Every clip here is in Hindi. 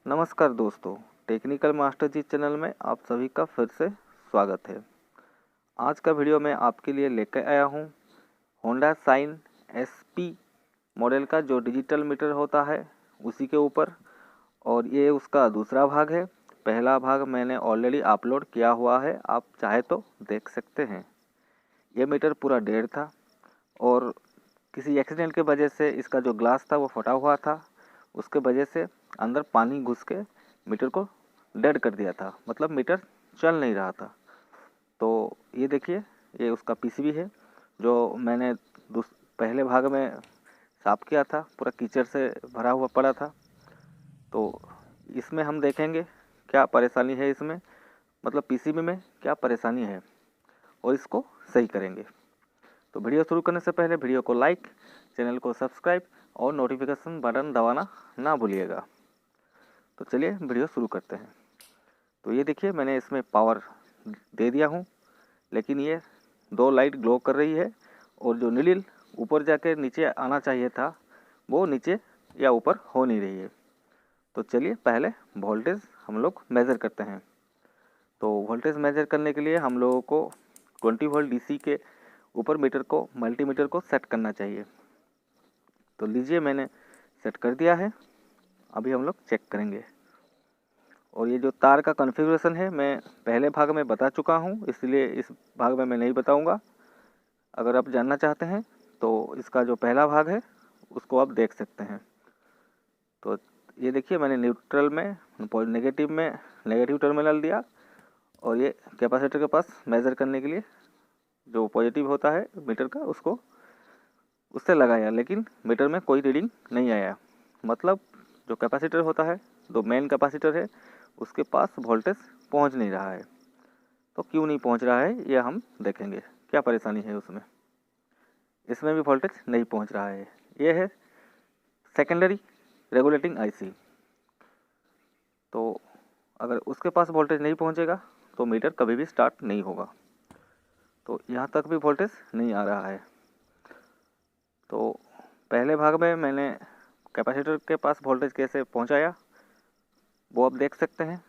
नमस्कार दोस्तों, टेक्निकल मास्टर जी चैनल में आप सभी का फिर से स्वागत है। आज का वीडियो मैं आपके लिए लेकर आया हूँ होंडा शाइन SP मॉडल का जो डिजिटल मीटर होता है उसी के ऊपर, और ये उसका दूसरा भाग है। पहला भाग मैंने ऑलरेडी अपलोड किया हुआ है, आप चाहे तो देख सकते हैं। ये मीटर पूरा डेड था और किसी एक्सीडेंट के वजह से इसका जो ग्लास था वो फटा हुआ था। उसके वजह से अंदर पानी घुस के मीटर को डेड कर दिया था, मतलब मीटर चल नहीं रहा था। तो ये देखिए, ये उसका PCB है जो मैंने पहले भाग में साफ किया था, पूरा कीचड़ से भरा हुआ पड़ा था। तो इसमें हम देखेंगे क्या परेशानी है इसमें, मतलब PCB में क्या परेशानी है, और इसको सही करेंगे। तो वीडियो शुरू करने से पहले वीडियो को लाइक, चैनल को सब्सक्राइब और नोटिफिकेशन बटन दबाना ना भूलिएगा। तो चलिए वीडियो शुरू करते हैं। तो ये देखिए, मैंने इसमें पावर दे दिया हूँ, लेकिन ये 2 लाइट ग्लो कर रही है और जो नीडल ऊपर जाके नीचे आना चाहिए था वो नीचे या ऊपर हो नहीं रही है। तो चलिए पहले वोल्टेज हम लोग मेज़र करते हैं। तो वोल्टेज मेज़र करने के लिए हम लोगों को 20 वोल्ट DC के ऊपर मल्टीमीटर को सेट करना चाहिए। तो लीजिए, मैंने सेट कर दिया है। अभी हम लोग चेक करेंगे। और ये जो तार का कॉन्फ़िगरेशन है मैं पहले भाग में बता चुका हूँ, इसलिए इस भाग में मैं नहीं बताऊँगा। अगर आप जानना चाहते हैं तो इसका जो पहला भाग है उसको आप देख सकते हैं। तो ये देखिए, मैंने न्यूट्रल में नेगेटिव टर्मिनल दिया, और ये कैपेसिटर के पास मेज़र करने के लिए जो पॉजिटिव होता है मीटर का उसको उससे लगाया, लेकिन मीटर में कोई रीडिंग नहीं आया। मतलब जो कैपेसिटर होता है, जो मेन कैपेसिटर है, उसके पास वोल्टेज पहुंच नहीं रहा है। तो क्यों नहीं पहुंच रहा है यह हम देखेंगे, क्या परेशानी है उसमें। इसमें भी वोल्टेज नहीं पहुंच रहा है। ये है सेकेंडरी रेगुलेटिंग IC। तो अगर उसके पास वोल्टेज नहीं पहुंचेगा तो मीटर कभी भी स्टार्ट नहीं होगा। तो यहाँ तक भी वोल्टेज नहीं आ रहा है। तो पहले भाग में मैंने कैपेसिटर के पास वोल्टेज कैसे पहुंचाया वो आप देख सकते हैं।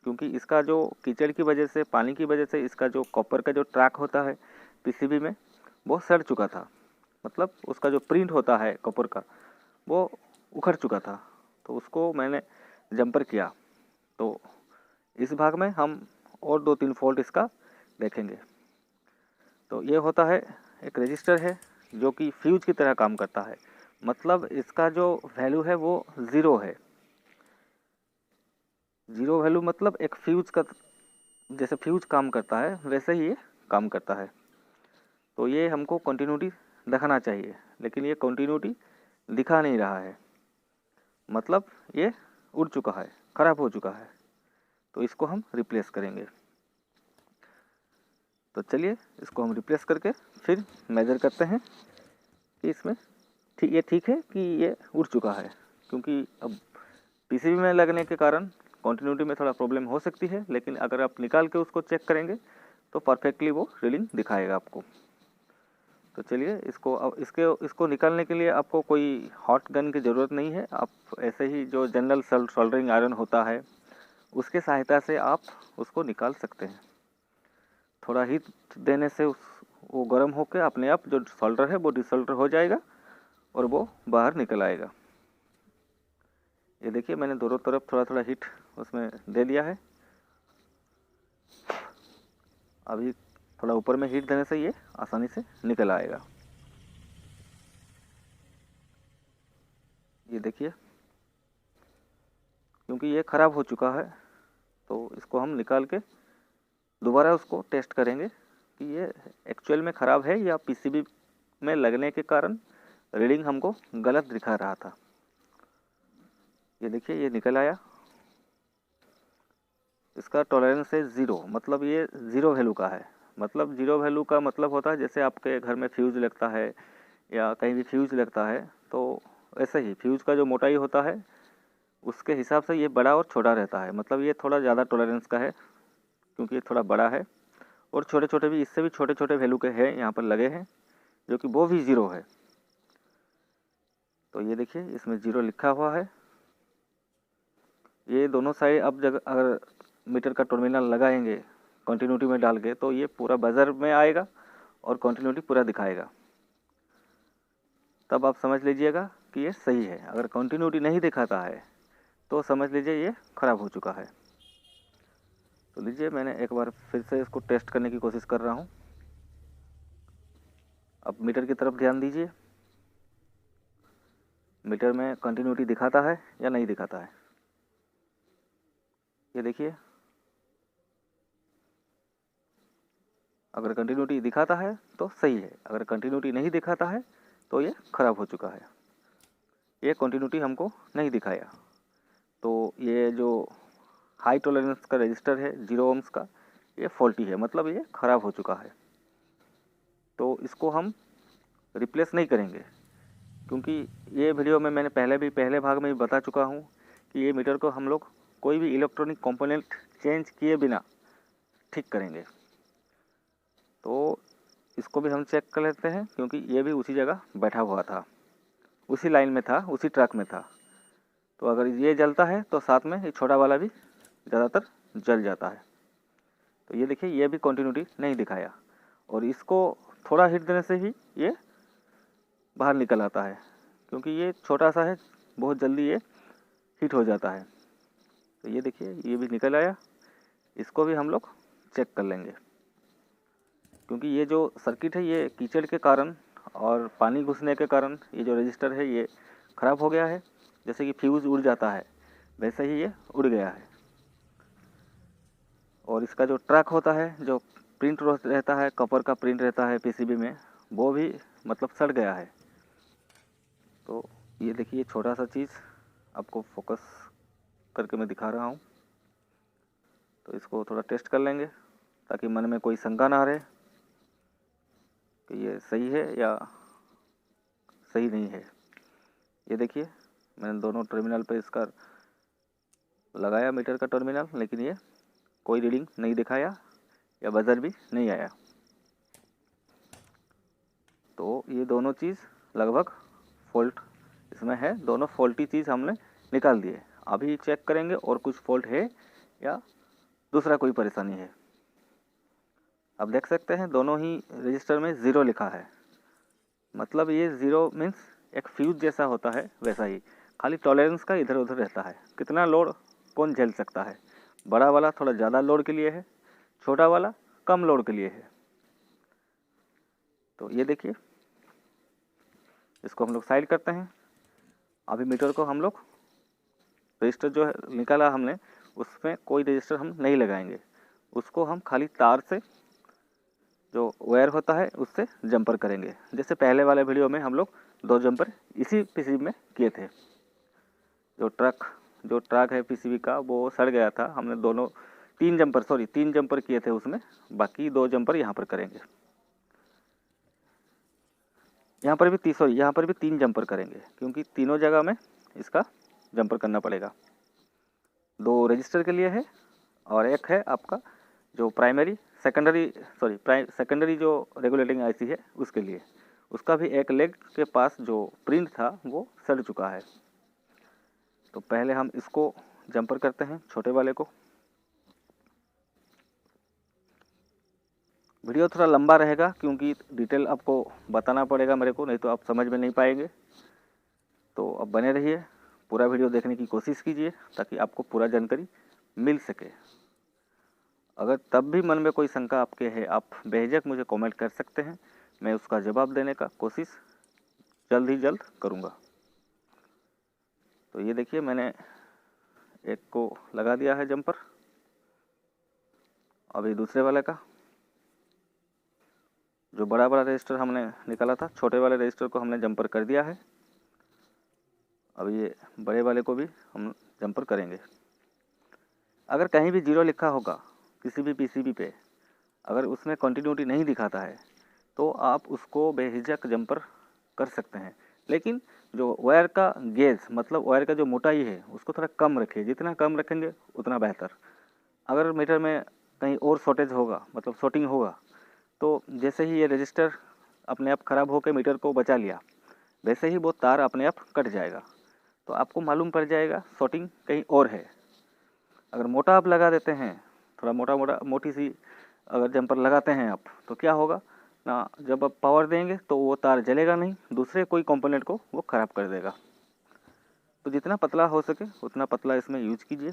क्योंकि इसका जो कीचड़ की वजह से, पानी की वजह से, इसका जो कॉपर का जो ट्रैक होता है PCB में वो सड़ चुका था। मतलब उसका जो प्रिंट होता है कॉपर का वो उखड़ चुका था। तो उसको मैंने जंपर किया। तो इस भाग में हम और 2-3 फॉल्ट इसका देखेंगे। तो ये होता है, एक रजिस्टर है जो कि फ्यूज की तरह काम करता है। मतलब इसका जो वैल्यू है वो ज़ीरो है। ज़ीरो वैल्यू मतलब एक फ्यूज का, जैसे फ्यूज काम करता है वैसे ही ये काम करता है। तो ये हमको कंटिन्यूटी दिखाना चाहिए, लेकिन ये कंटिन्यूटी दिखा नहीं रहा है। मतलब ये उड़ चुका है, ख़राब हो चुका है। तो इसको हम रिप्लेस करेंगे। तो चलिए इसको हम रिप्लेस करके फिर मेज़र करते हैं कि इसमें ठीक है कि ये उड़ चुका है। क्योंकि अब PCB में लगने के कारण कंटिन्यूटी में थोड़ा प्रॉब्लम हो सकती है, लेकिन अगर आप निकाल के उसको चेक करेंगे तो परफेक्टली वो रीडिंग दिखाएगा आपको। तो चलिए इसको निकालने के लिए आपको कोई हॉट गन की ज़रूरत नहीं है। आप ऐसे ही जो जनरल सोल्डरिंग आयरन होता है उसके सहायता से आप उसको निकाल सकते हैं। थोड़ा हीट देने से वो गर्म होकर अपने आप जो सोल्डर है वो डिसोल्डर हो जाएगा और वो बाहर निकल आएगा। ये देखिए, मैंने दोनों तरफ थोड़ा थोड़ा हीट उसमें दे दिया है। अभी थोड़ा ऊपर में हीट देने से ये आसानी से निकल आएगा। ये देखिए, क्योंकि ये ख़राब हो चुका है तो इसको हम निकाल के दोबारा उसको टेस्ट करेंगे कि ये एक्चुअल में ख़राब है या PCB में लगने के कारण रीडिंग हमको गलत दिखा रहा था। ये देखिए, ये निकल आया। इसका टॉलरेंस है 0, मतलब ये ज़ीरो वैल्यू का है। मतलब ज़ीरो वैल्यू का मतलब होता है जैसे आपके घर में फ्यूज़ लगता है या कहीं भी फ्यूज़ लगता है, तो ऐसे ही फ्यूज़ का जो मोटाई होता है उसके हिसाब से ये बड़ा और छोटा रहता है। मतलब ये थोड़ा ज़्यादा टॉलरेंस का है क्योंकि ये थोड़ा बड़ा है, और छोटे छोटे भी, इससे भी छोटे छोटे वैल्यू के हैं यहाँ पर लगे हैं जो कि वो भी 0 है। तो ये देखिए, इसमें 0 लिखा हुआ है। ये दोनों साइड अब जगह अगर मीटर का टर्मिनल लगाएंगे कंटिन्यूटी में डाल के, तो ये पूरा बजर में आएगा और कंटिन्यूटी पूरा दिखाएगा। तब आप समझ लीजिएगा कि ये सही है। अगर कंटिन्यूटी नहीं दिखाता है तो समझ लीजिए ये ख़राब हो चुका है। तो लीजिए, मैंने एक बार फिर से इसको टेस्ट करने की कोशिश कर रहा हूँ। अब मीटर की तरफ ध्यान दीजिए, मीटर में कंटिन्यूटी दिखाता है या नहीं दिखाता है। ये देखिए, अगर कंटिन्यूटी दिखाता है तो सही है, अगर कंटिन्यूटी नहीं दिखाता है तो ये ख़राब हो चुका है। ये कंटिन्यूटी हमको नहीं दिखाया, तो ये जो हाई टॉलरेंस का रजिस्टर है 0 ओम्स का, ये फॉल्टी है, मतलब ये ख़राब हो चुका है। तो इसको हम रिप्लेस नहीं करेंगे, क्योंकि ये वीडियो में मैंने पहले भाग में भी बता चुका हूँ कि ये मीटर को हम लोग कोई भी इलेक्ट्रॉनिक कंपोनेंट चेंज किए बिना ठीक करेंगे। तो इसको भी हम चेक कर लेते हैं, क्योंकि ये भी उसी जगह बैठा हुआ था, उसी लाइन में था, उसी ट्रैक में था। तो अगर ये जलता है तो साथ में ये छोटा वाला भी ज़्यादातर जल जाता है। तो ये देखिए, ये भी कंटिन्यूटी नहीं दिखाया, और इसको थोड़ा हिट देने से ही ये बाहर निकल आता है, क्योंकि ये छोटा सा है, बहुत जल्दी ये हीट हो जाता है। तो ये देखिए, ये भी निकल आया। इसको भी हम लोग चेक कर लेंगे, क्योंकि ये जो सर्किट है ये कीचड़ के कारण और पानी घुसने के कारण ये जो रजिस्टर है ये ख़राब हो गया है। जैसे कि फ्यूज़ उड़ जाता है वैसे ही ये उड़ गया है। और इसका जो ट्रैक होता है, जो प्रिंट रहता है, कॉपर का प्रिंट रहता है पीसीबी में, वो भी मतलब सड़ गया है। तो ये देखिए, छोटा सा चीज़ आपको फोकस करके मैं दिखा रहा हूँ। तो इसको थोड़ा टेस्ट कर लेंगे ताकि मन में कोई शंका ना रहे कि ये सही है या सही नहीं है। ये देखिए, मैंने दोनों टर्मिनल पे इसका लगाया मीटर का टर्मिनल, लेकिन ये कोई रीडिंग नहीं दिखाया या बजर भी नहीं आया। तो ये दोनों चीज़ लगभग फॉल्ट इसमें है, दोनों फॉल्टी चीज़ हमने निकाल दिए। अभी चेक करेंगे और कुछ फॉल्ट है या दूसरा कोई परेशानी है। अब देख सकते हैं दोनों ही रजिस्टर में 0 लिखा है, मतलब ये 0 मीन्स एक फ्यूज जैसा होता है वैसा ही, खाली टॉलरेंस का इधर उधर रहता है। कितना लोड कौन झेल सकता है, बड़ा वाला थोड़ा ज़्यादा लोड के लिए है, छोटा वाला कम लोड के लिए है। तो ये देखिए, इसको हम लोग साइड करते हैं। अभी मीटर को हम लोग रजिस्टर जो है निकाला हमने, उसमें कोई रजिस्टर हम नहीं लगाएंगे, उसको हम खाली तार से जो वायर होता है उससे जंपर करेंगे। जैसे पहले वाले वीडियो में हम लोग 2 जंपर इसी पीसीबी में किए थे। जो ट्रक है पीसीबी का वो सड़ गया था, हमने 3 जंपर किए थे उसमें, बाकी 2 जंपर यहाँ पर करेंगे। यहाँ पर भी 3 जंपर करेंगे, क्योंकि तीनों जगह में इसका जंपर करना पड़ेगा। 2 रजिस्टर के लिए है और एक है आपका जो सेकेंडरी जो रेगुलेटिंग आईसी है उसके लिए। उसका भी एक लेग के पास जो प्रिंट था वो सड़ चुका है। तो पहले हम इसको जंपर करते हैं, छोटे वाले को। वीडियो थोड़ा लंबा रहेगा क्योंकि डिटेल आपको बताना पड़ेगा मेरे को, नहीं तो आप समझ में नहीं पाएंगे। तो अब बने रहिए, पूरा वीडियो देखने की कोशिश कीजिए ताकि आपको पूरा जानकारी मिल सके। अगर तब भी मन में कोई शंका आपके है, आप बेझिझक मुझे कमेंट कर सकते हैं, मैं उसका जवाब देने का कोशिश जल्द ही जल्द करूँगा। तो ये देखिए, मैंने एक को लगा दिया है जंपर। अभी दूसरे वाले का जो बड़ा रजिस्टर हमने निकाला था, छोटे वाले रजिस्टर को हमने जंपर कर दिया है। अभी ये बड़े वाले को भी हम जंपर करेंगे। अगर कहीं भी 0 लिखा होगा किसी भी पीसीबी पे, अगर उसमें कंटिन्यूटी नहीं दिखाता है तो आप उसको बेझिझक जंपर कर सकते हैं। लेकिन जो वायर का गेज, मतलब वायर का जो मोटाई है उसको थोड़ा कम रखिए, जितना कम रखेंगे उतना बेहतर। अगर मीटर में कहीं और शॉर्टेज होगा, मतलब शॉर्टिंग होगा, तो जैसे ही ये रजिस्टर अपने आप ख़राब होकर मीटर को बचा लिया, वैसे ही वो तार अपने आप कट जाएगा। तो आपको मालूम पड़ जाएगा शॉर्टिंग कहीं और है। अगर मोटा आप लगा देते हैं, थोड़ा मोटी सी अगर जम्पर लगाते हैं आप, तो क्या होगा ना, जब आप पावर देंगे तो वो तार जलेगा नहीं, दूसरे कोई कंपोनेंट को वो ख़राब कर देगा। तो जितना पतला हो सके उतना पतला इसमें यूज कीजिए,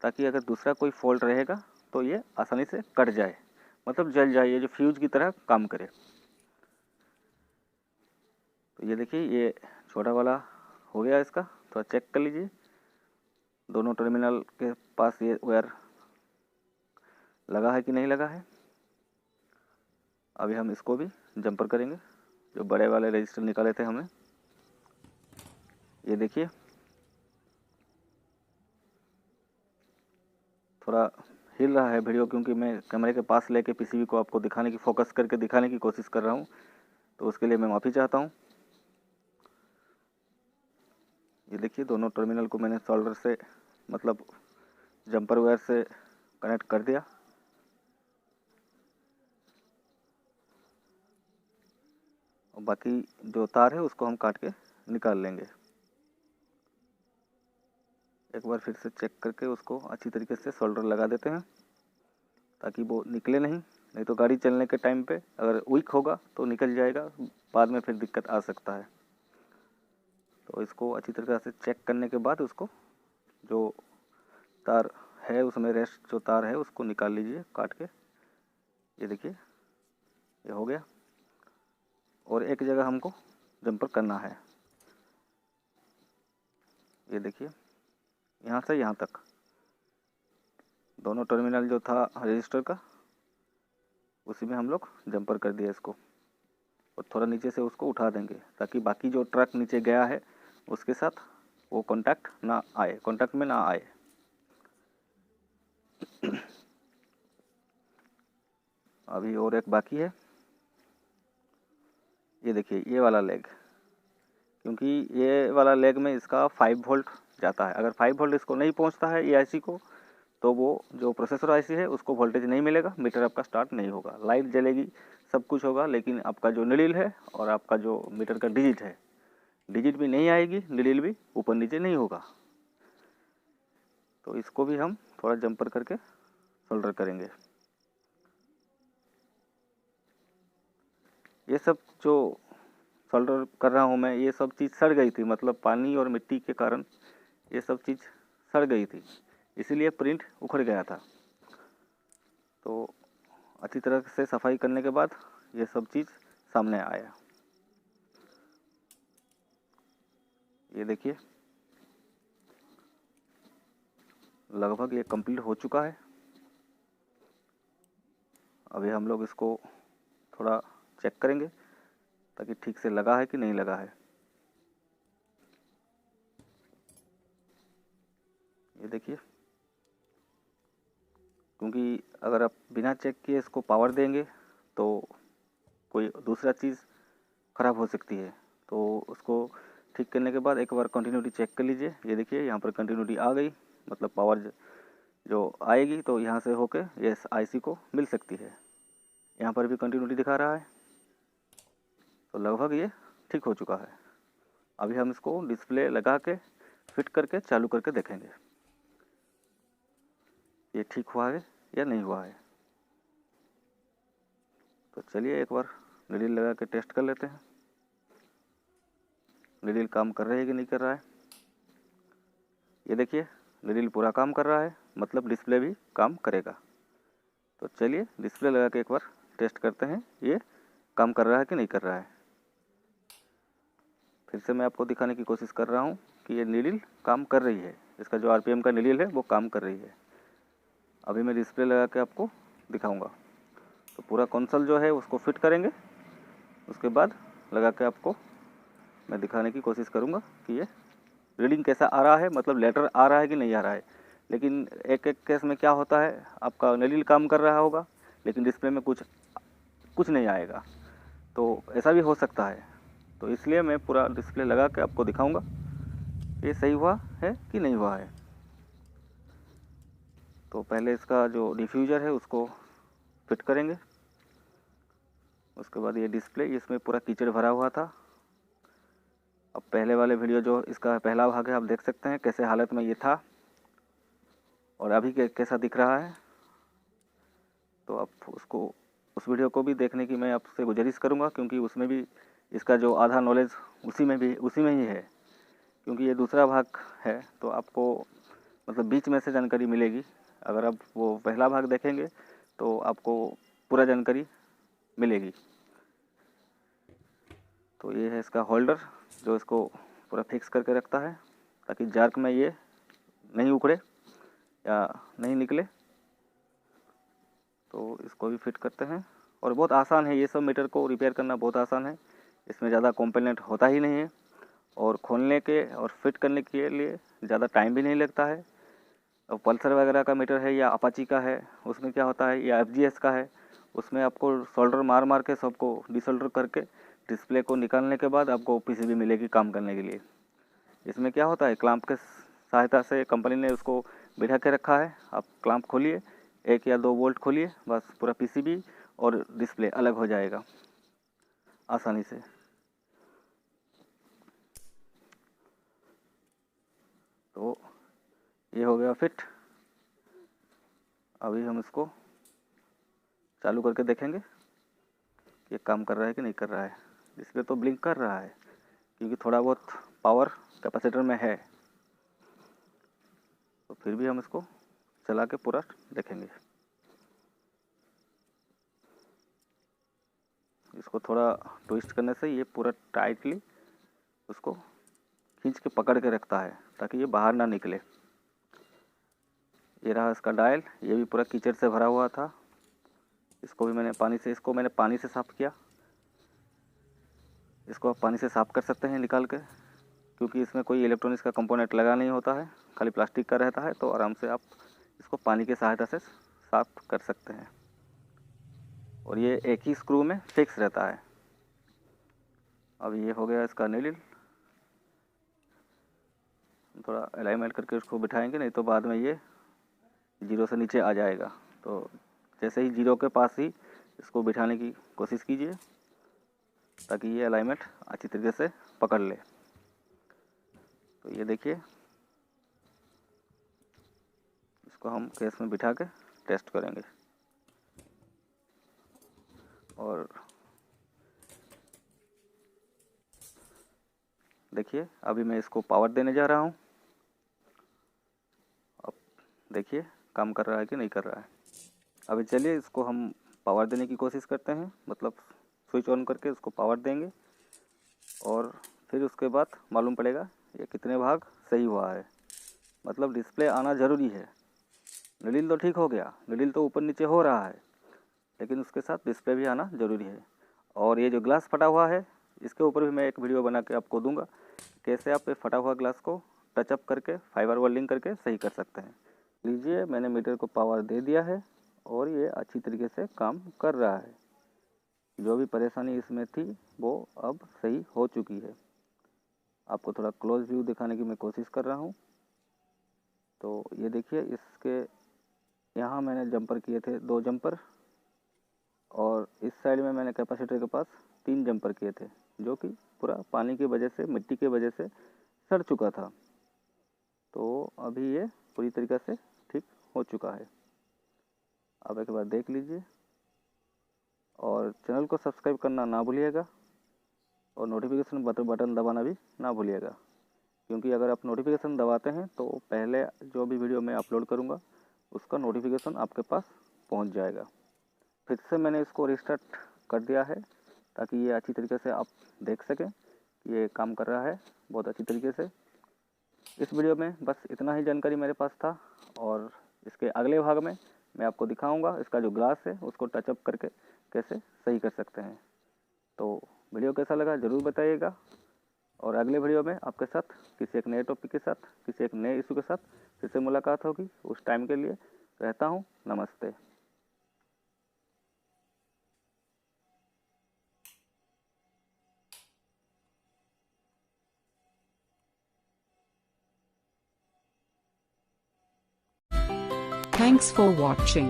ताकि अगर दूसरा कोई फॉल्ट रहेगा तो ये आसानी से कट जाए, मतलब जल जाए, ये जो फ्यूज की तरह काम करे। तो ये देखिए, ये छोटा वाला हो गया इसका, थोड़ा चेक कर लीजिए दोनों टर्मिनल के पास ये वायर लगा है कि नहीं लगा है। अभी हम इसको भी जंपर करेंगे, जो बड़े वाले रजिस्टर निकाले थे हमने। ये देखिए, थोड़ा हिल रहा है वीडियो, क्योंकि मैं कैमरे के पास लेके पीसीबी को आपको दिखाने की, फोकस करके दिखाने की कोशिश कर रहा हूँ, तो उसके लिए मैं माफ़ी चाहता हूँ। ये देखिए, दोनों टर्मिनल को मैंने सोल्डर से, मतलब जंपर वायर से कनेक्ट कर दिया। और बाकी जो तार है उसको हम काट के निकाल लेंगे। एक बार फिर से चेक करके उसको अच्छी तरीके से सोल्डर लगा देते हैं, ताकि वो निकले नहीं तो गाड़ी चलने के टाइम पे अगर वीक होगा तो निकल जाएगा, बाद में फिर दिक्कत आ सकता है। तो इसको अच्छी तरह से चेक करने के बाद उसको, जो तार है उसमें रेस्ट जो तार है उसको निकाल लीजिए काट के। ये देखिए, ये हो गया। और एक जगह हमको जंपर करना है। ये देखिए, यहाँ से यहाँ तक दोनों टर्मिनल जो था रजिस्टर का, उसी में हम लोग जंपर कर दिया इसको। और थोड़ा नीचे से उसको उठा देंगे, ताकि बाकी जो ट्रक नीचे गया है उसके साथ वो कांटेक्ट में ना आए। अभी और एक बाकी है। ये देखिए, ये वाला लेग, क्योंकि ये वाला लेग में इसका 5 वोल्ट जाता है। अगर 5 वोल्ट इसको नहीं पहुंचता है ये आईसी को, तो वो जो प्रोसेसर आईसी है उसको वोल्टेज नहीं मिलेगा, मीटर आपका स्टार्ट नहीं होगा, लाइट जलेगी, सब कुछ होगा, लेकिन आपका जो नीडल है और आपका जो मीटर का डिजिट है, डिजिट भी नहीं आएगी, नीडल भी ऊपर नीचे नहीं होगा। तो इसको भी हम थोड़ा जंपर करके सोल्डर करेंगे। ये सब जो सोल्डर कर रहा हूँ मैं, ये सब चीज़ सड़ गई थी, मतलब पानी और मिट्टी के कारण ये सब चीज़ सड़ गई थी, इसीलिए प्रिंट उखड़ गया था। तो अच्छी तरह से सफाई करने के बाद ये सब चीज़ सामने आया। ये देखिए, लगभग ये कंप्लीट हो चुका है। अभी हम लोग इसको थोड़ा चेक करेंगे, ताकि ठीक से लगा है कि नहीं लगा है। ये देखिए, क्योंकि अगर आप बिना चेक किए इसको पावर देंगे तो कोई दूसरा चीज़ ख़राब हो सकती है। तो उसको ठीक करने के बाद एक बार कंटिन्यूटी चेक कर लीजिए। ये देखिए, यहाँ पर कंटिन्यूटी आ गई, मतलब पावर जो आएगी तो यहाँ से होके ये आईसी को मिल सकती है। यहाँ पर भी कंटिन्यूटी दिखा रहा है, तो लगभग ये ठीक हो चुका है। अभी हम इसको डिस्प्ले लगा के फिट करके चालू करके देखेंगे ये ठीक हुआ है या नहीं हुआ है। तो चलिए एक बार नीडल लगा के टेस्ट कर लेते हैं, नीडल काम कर रही है कि नहीं कर रहा है। ये देखिए, नीडल पूरा काम कर रहा है, मतलब डिस्प्ले भी काम करेगा। तो चलिए डिस्प्ले लगा के एक बार टेस्ट करते हैं ये काम कर रहा है कि नहीं कर रहा है। फिर से मैं आपको दिखाने की कोशिश कर रहा हूँ कि ये नीडल काम कर रही है, इसका जो आरपीएम का नीडल है वो काम कर रही है। अभी मैं डिस्प्ले लगा के आपको दिखाऊंगा। तो पूरा कंसोल जो है उसको फिट करेंगे, उसके बाद लगा के आपको मैं दिखाने की कोशिश करूँगा कि ये रीडिंग कैसा आ रहा है, मतलब लेटर आ रहा है कि नहीं आ रहा है। लेकिन एक एक केस में क्या होता है, आपका नीडल काम कर रहा होगा लेकिन डिस्प्ले में कुछ नहीं आएगा, तो ऐसा भी हो सकता है। तो इसलिए मैं पूरा डिस्प्ले लगा के आपको दिखाऊंगा ये सही हुआ है कि नहीं हुआ है। तो पहले इसका जो डिफ्यूज़र है उसको फिट करेंगे, उसके बाद ये डिस्प्ले, इसमें पूरा कीचड़ भरा हुआ था। अब पहले वाले वीडियो जो इसका पहला भाग है, आप देख सकते हैं कैसे हालत में ये था। और अभी कैसा दिख रहा है। तो आप उस वीडियो को भी देखने की मैं आपसे गुजारिश करूंगा, क्योंकि उसमें भी इसका जो आधा नॉलेज उसी में ही है। क्योंकि ये दूसरा भाग है तो आपको मतलब बीच में से जानकारी मिलेगी। अगर आप वो पहला भाग देखेंगे तो आपको पूरा जानकारी मिलेगी। तो ये है इसका होल्डर जो इसको पूरा फिक्स करके रखता है ताकि जार्क में ये नहीं उखड़े या नहीं निकले। तो इसको भी फिट करते हैं और बहुत आसान है, ये सब मीटर को रिपेयर करना बहुत आसान है। इसमें ज़्यादा कॉम्पोनेंट होता ही नहीं है और खोलने के और फिट करने के लिए ज़्यादा टाइम भी नहीं लगता है। और पल्सर वगैरह का मीटर है या अपाची का है, उसमें क्या होता है, या FGS का है, उसमें आपको सोल्डर मार के सबको डिसोल्डर करके डिस्प्ले को निकालने के बाद आपको PCB मिलेगी काम करने के लिए। इसमें क्या होता है, क्लैंप के सहायता से कंपनी ने उसको बिठा के रखा है। आप क्लैंप खोलिए, 1 या 2 बोल्ट खोलिए, बस पूरा PCB और डिस्प्ले अलग हो जाएगा आसानी से। तो ये हो गया फिट। अभी हम इसको चालू करके देखेंगे ये काम कर रहा है कि नहीं कर रहा है। डिस्प्ले तो ब्लिंक कर रहा है क्योंकि थोड़ा बहुत पावर कैपेसिटर में है, तो फिर भी हम इसको चला के पूरा देखेंगे। इसको थोड़ा ट्विस्ट करने से ये पूरा टाइटली उसको खींच के पकड़ के रखता है ताकि ये बाहर ना निकले। ये रहा इसका डायल, ये भी पूरा कीचड़ से भरा हुआ था। इसको मैंने पानी से साफ़ किया। इसको आप पानी से साफ़ कर सकते हैं निकाल के, क्योंकि इसमें कोई इलेक्ट्रॉनिक्स का कंपोनेंट लगा नहीं होता है, खाली प्लास्टिक का रहता है। तो आराम से आप इसको पानी की सहायता से साफ़ कर सकते हैं। और ये एक ही स्क्रू में फिक्स रहता है। अब ये हो गया इसका नीडल। थोड़ा अलाइनमेंट करके उसको बिठाएंगे, नहीं तो बाद में ये 0 से नीचे आ जाएगा। तो जैसे ही 0 के पास ही इसको बिठाने की कोशिश कीजिए ताकि ये अलाइनमेंट अच्छी तरीके से पकड़ ले। तो ये देखिए, इसको हम केस में बिठा के टेस्ट करेंगे। और देखिए, अभी मैं इसको पावर देने जा रहा हूँ। अब देखिए काम कर रहा है कि नहीं कर रहा है। अभी चलिए इसको हम पावर देने की कोशिश करते हैं, मतलब स्विच ऑन करके उसको पावर देंगे और फिर उसके बाद मालूम पड़ेगा ये कितने भाग सही हुआ है। मतलब डिस्प्ले आना ज़रूरी है। नीडल तो ठीक हो गया, नीडल तो ऊपर नीचे हो रहा है, लेकिन उसके साथ डिस्प्ले भी आना ज़रूरी है। और ये जो ग्लास फटा हुआ है, इसके ऊपर भी मैं एक वीडियो बना के आपको दूंगा, कैसे आप ये फटा हुआ ग्लास को टचअप करके फाइबर वेल्डिंग करके सही कर सकते हैं। लीजिए, मैंने मीटर को पावर दे दिया है और ये अच्छी तरीके से काम कर रहा है। जो भी परेशानी इसमें थी वो अब सही हो चुकी है। आपको थोड़ा क्लोज व्यू दिखाने की मैं कोशिश कर रहा हूँ। तो ये देखिए, इसके यहाँ मैंने जंपर किए थे 2 जंपर, और इस साइड में मैंने कैपेसिटर के पास 3 जंपर किए थे, जो कि पूरा पानी की वजह से, मिट्टी की वजह से सड़ चुका था। तो अभी ये पूरी तरीके से ठीक हो चुका है। अब एक बार देख लीजिए और चैनल को सब्सक्राइब करना ना भूलिएगा और नोटिफिकेशन बटन दबाना भी ना भूलिएगा, क्योंकि अगर आप नोटिफिकेशन दबाते हैं तो पहले जो भी वीडियो मैं अपलोड करूँगा उसका नोटिफिकेशन आपके पास पहुँच जाएगा। फिर से मैंने इसको रिस्टार्ट कर दिया है ताकि ये अच्छी तरीके से आप देख सकें कि ये काम कर रहा है बहुत अच्छी तरीके से। इस वीडियो में बस इतना ही जानकारी मेरे पास था, और इसके अगले भाग में मैं आपको दिखाऊंगा इसका जो ग्लास है उसको टचअप करके कैसे सही कर सकते हैं। तो वीडियो कैसा लगा ज़रूर बताइएगा, और अगले वीडियो में आपके साथ किसी एक नए टॉपिक के साथ, किसी एक नए इशू के साथ फिर से मुलाकात होगी। उस टाइम के लिए रहता हूँ, नमस्ते। Thanks for watching.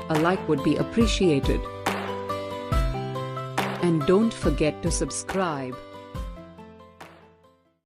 A like would be appreciated. And don't forget to subscribe.